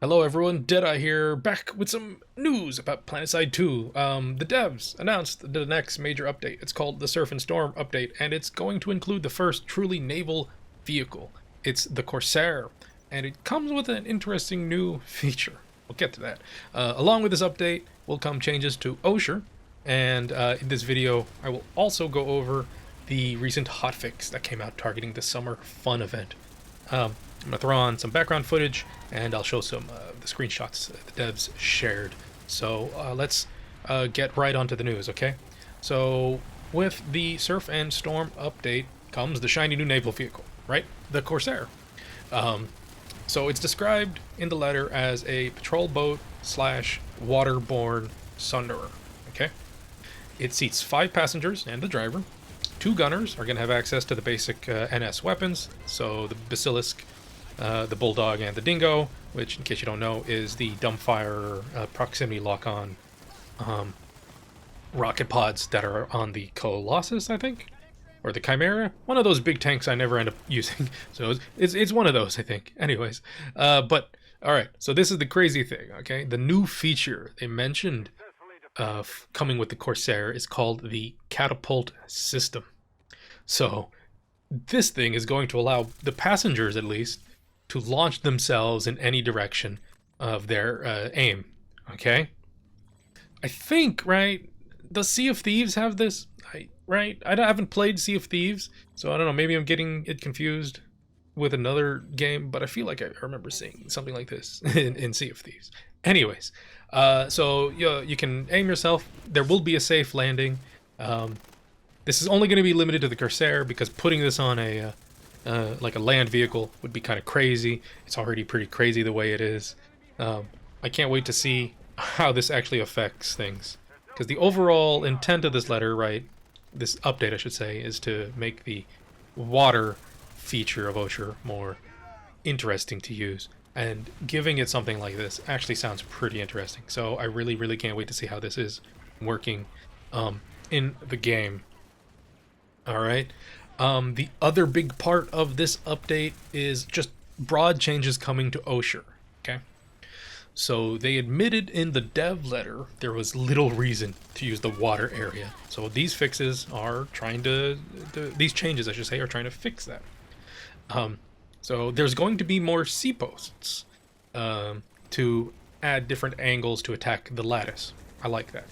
Hello everyone, Deadeye here, back with some news about Planetside 2. The devs announced the next major update. It's called the Surf and Storm update, and it's going to include the first truly naval vehicle. It's the Corsair, and it comes with an interesting new feature. We'll get to that. Along with this update will come changes to Oshur, and in this video I will also go over the recent hotfix that came out targeting the summer fun event. I'm going to throw on some background footage, and I'll show some the screenshots the devs shared. So let's get right onto the news, okay? So with the Surf and Storm update comes the shiny new naval vehicle, right? The Corsair. So it's described in the letter as a patrol boat slash waterborne sunderer, okay? It seats 5 passengers and the driver. 2 gunners are going to have access to the basic NS weapons, so the Basilisk, the Bulldog, and the Dingo, which, in case you don't know, is the dumbfire proximity lock-on rocket pods that are on the Colossus, I think? Or the Chimera? One of those big tanks I never end up using. So it's one of those, I think. Anyways, but, alright, so this is the crazy thing, okay? The new feature they mentioned coming with the Corsair is called the catapult system. So this thing is going to allow the passengers, at least, to launch themselves in any direction of their aim, okay? I think, right, does Sea of Thieves have this? I haven't played Sea of Thieves, so I don't know, maybe I'm getting it confused with another game, but I feel like I remember seeing something like this in Sea of Thieves. Anyways, so you can aim yourself. There will be a safe landing. This is only going to be limited to the Corsair because putting this on a like a land vehicle would be kind of crazy. It's already pretty crazy the way it is. I can't wait to see how this actually affects things, because the overall intent of this letter, right, this update I should say, is to make the water feature of Oshur more interesting to use, and giving it something like this actually sounds pretty interesting. So I really can't wait to see how this is working in the game. Alright, the other big part of this update is just broad changes coming to Oshur, okay? So they admitted in the dev letter there was little reason to use the water area. So these fixes are trying to, these changes I should say, are trying to fix that. So there's going to be more sea posts to add different angles to attack the lattice. I like that,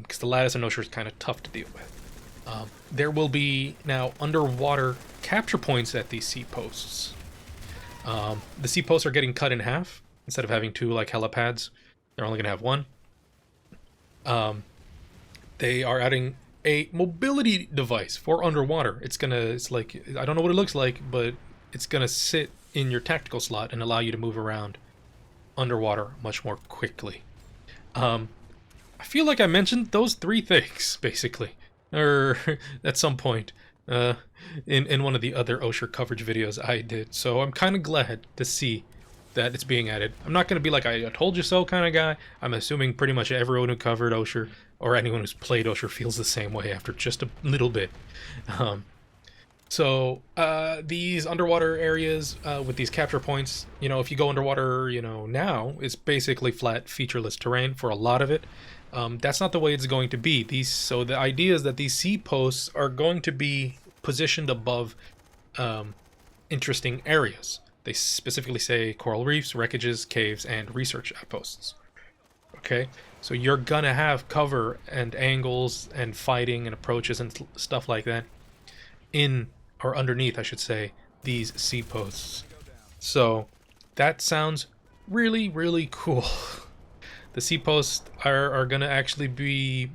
because the lattice in Oshur is kind of tough to deal with. There will be now underwater capture points at these sea posts. The sea posts are getting cut in half. Instead of having 2 like helipads, they're only going to have 1. They are adding a mobility device for underwater. It's like, I don't know what it looks like, but it's going to sit in your tactical slot and allow you to move around underwater much more quickly. I feel like I mentioned those 3 things, basically. Or at some point in one of the other Oshur coverage videos I did. So I'm kind of glad to see that it's being added. I'm not going to be like I told you so kind of guy. I'm assuming pretty much everyone who covered Oshur or anyone who's played Oshur feels the same way after just a little bit. So these underwater areas with these capture points, you know, if you go underwater, you know, now it's basically flat, featureless terrain for a lot of it. That's not the way it's going to be. So the idea is that these sea posts are going to be positioned above interesting areas. They specifically say coral reefs, wreckages, caves, and research outposts. Okay, so you're gonna have cover and angles and fighting and approaches and stuff like that in, or underneath, I should say, these sea posts. So that sounds really cool. The sea posts are gonna actually be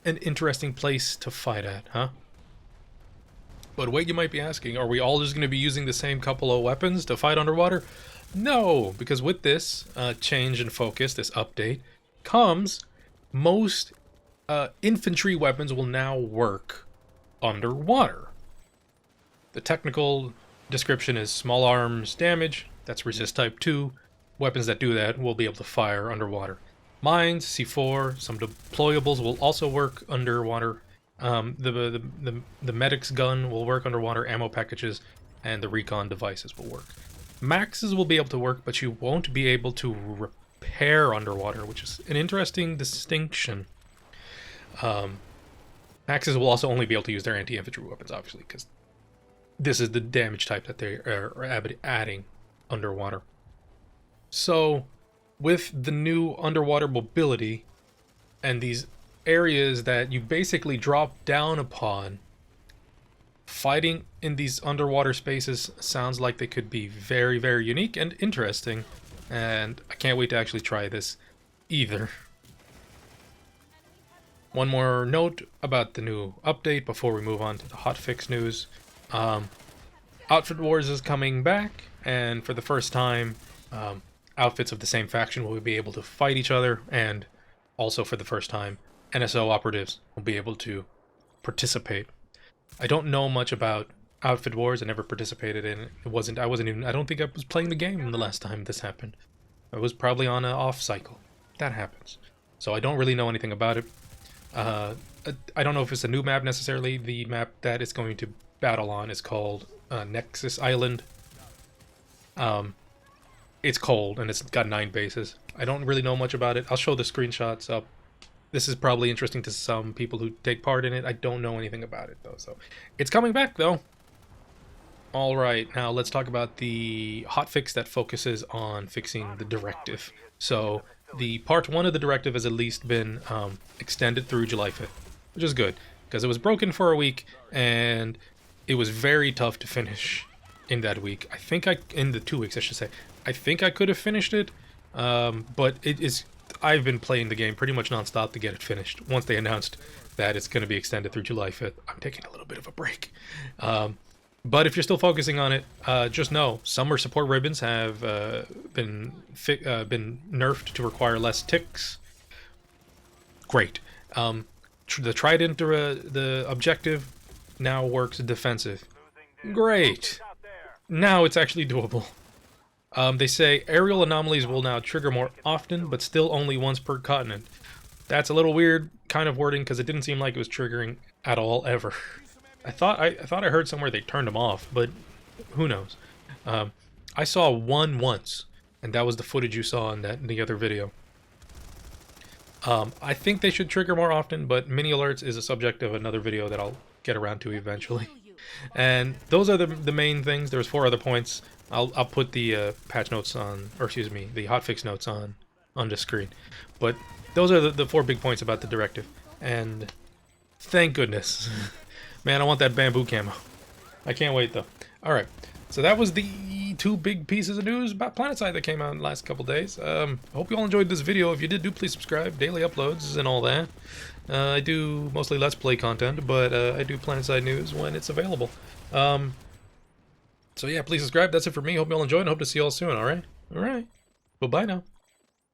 an interesting place to fight at, huh? But wait, you might be asking, are we all just going to be using the same couple of weapons to fight underwater? No, because with this change in focus, this update, comes most infantry weapons will now work underwater. The technical description is small arms damage, that's resist type 2. Weapons that do that will be able to fire underwater. Mines, C4, some deployables will also work underwater. The medic's gun will work underwater, ammo packages, and the recon devices will work. Maxes will be able to work, but you won't be able to repair underwater, which is an interesting distinction. Maxes will also only be able to use their anti-infantry weapons, obviously, because this is the damage type that they are adding underwater. So, with the new underwater mobility and these areas that you basically drop down upon, fighting in these underwater spaces sounds like they could be very, very unique and interesting, and I can't wait to actually try this either. One more note about the new update before we move on to the hotfix news. Outfit Wars is coming back, and for the first time, outfits of the same faction will be able to fight each other, and also for the first time, NSO operatives will be able to participate. I don't know much about Outfit Wars. I never participated in it. I don't think I was playing the game the last time this happened. I was probably on an off cycle. That happens. So I don't really know anything about it. I don't know if it's a new map necessarily. The map that it's going to battle on is called Nexus Island. It's cold and it's got 9 bases. I don't really know much about it. I'll show the screenshots up. This is probably interesting to some people who take part in it. I don't know anything about it though, so it's coming back though. All right, now let's talk about the hotfix that focuses on fixing the directive. So the part 1 of the directive has at least been extended through July 5th, which is good because it was broken for a week and it was very tough to finish in that week. In the 2 weeks, I should say. I think I could have finished it, but I've been playing the game pretty much nonstop to get it finished. Once they announced that it's going to be extended through July 5th, I'm taking a little bit of a break. But if you're still focusing on it, just know summer support ribbons have been nerfed to require less ticks. Great. The trident, the objective, now works defensive. Great. Now it's actually doable. They say aerial anomalies will now trigger more often, but still only once per continent. That's a little weird kind of wording because it didn't seem like it was triggering at all ever. I thought I heard somewhere they turned them off, but who knows? I saw one once, and that was the footage you saw in the other video. I think they should trigger more often, but mini alerts is a subject of another video that I'll get around to eventually. And those are the main things. There's 4 other points. I'll put the patch notes on, or excuse me, the hotfix notes on the screen. But those are the 4 big points about the directive. And thank goodness. Man, I want that bamboo camo. I can't wait though. Alright, so that was the 2 big pieces of news about Planetside that came out in the last couple days. I hope you all enjoyed this video. If you did, do please subscribe. Daily uploads and all that. I do mostly Let's Play content, but I do Planetside news when it's available. So yeah, please subscribe. That's it for me. Hope you all enjoyed and hope to see you all soon, alright? Alright. Bye-bye now.